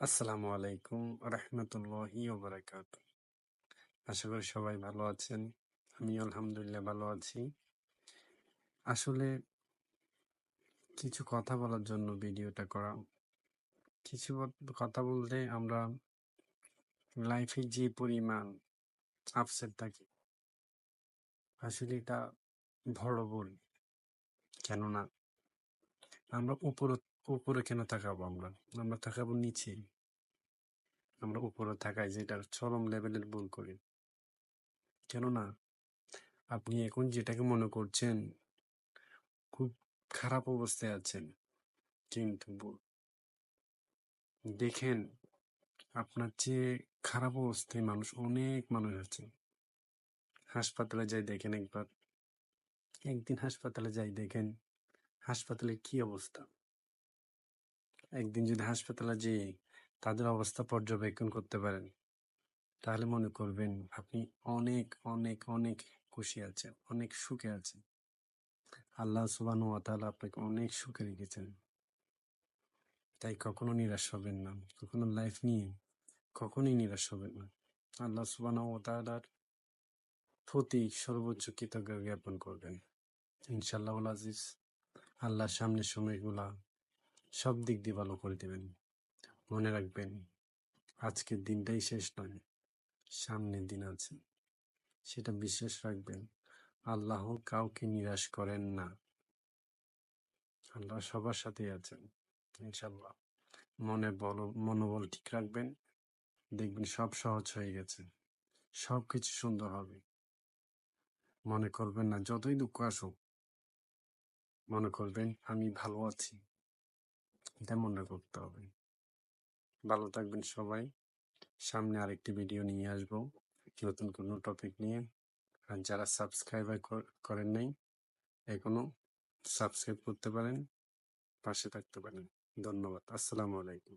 আসসালামু আলাইকুম রহমতুল্লাহি ওবারাকাত। আশা করি সবাই ভালো আছেন। আমি আলহামদুলিল্লাহ ভালো আছি। আসলে কিছু কথা বলার জন্য ভিডিওটা করা। কিছু কথা বলতে আমরা লাইফে যে পরিমাণ আপসেট থাকি, আসলে এটা বড় ভুল। কেননা আমরা উপরে উপরে কেন তাকাবো? আমরা আমরা তাকাবো নিচে। আমরা উপরে থাকাই যেটা চরম লেভেলের ভুল করি। কেননা আপনি এখন যেটাকে মনে করছেন খুব খারাপ অবস্থায় আছেন, কিন্তু দেখেন আপনার চেয়ে খারাপ অবস্থায় অনেক মানুষ আছে। হাসপাতালে যাই দেখেন একদিন হাসপাতালে যাই দেখেন হাসপাতালের কি অবস্থা। একদিন যদি হাসপাতালে যেয়ে তাদের অবস্থা পর্যবেক্ষণ করতে পারেন, তাহলে মনে করবেন আপনি অনেক অনেক অনেক খুশি আছেন, অনেক সুখে আছেন। আল্লাহ সুবহানাহু ওয়া তাআলা আপনাকে অনেক সুখে রেখেছেন। তাই কখনো নিরাশ হবেন না, কখনো লাইফ নিয়ে কখনোই নিরাশ হবেন না। আল্লাহ সুবহানাহু ওয়া তাআলার প্রতি সর্বোচ্চ কৃতজ্ঞতা জ্ঞাপন করবেন। ইনশাআল্লাহুল আজিজ, আল্লাহর সামনের সময়গুলা সব দিক দিয়ে ভালো করে দেবেন। মনে রাখবেন, আজকের দিনটাই শেষ নয়, সামনের দিন আছে, সেটা বিশ্বাস রাখবেন। আল্লাহ কাউকে নিরাশ করেন না। আল্লাহ সবার সাথেই আছেন ইনশাআল্লাহ। মনোবল ঠিক রাখবেন, দেখবেন সব সহজ হয়ে গেছে, সবকিছু সুন্দর হবে। মনে করবেন না যতই দুঃখ আসুক, মনে করবেন আমি ভালো আছি, এটা মনে করতে হবে। ভালো থাকবেন সবাই। সামনে আরেকটি ভিডিও নিয়ে আসবো নতুন কোনো টপিক নিয়ে। আর যারা সাবস্ক্রাইবার করেন নাই এখনো সাবস্ক্রাইব করতে পারেন, পাশে থাকতে পারেন। ধন্যবাদ। আসসালামু আলাইকুম।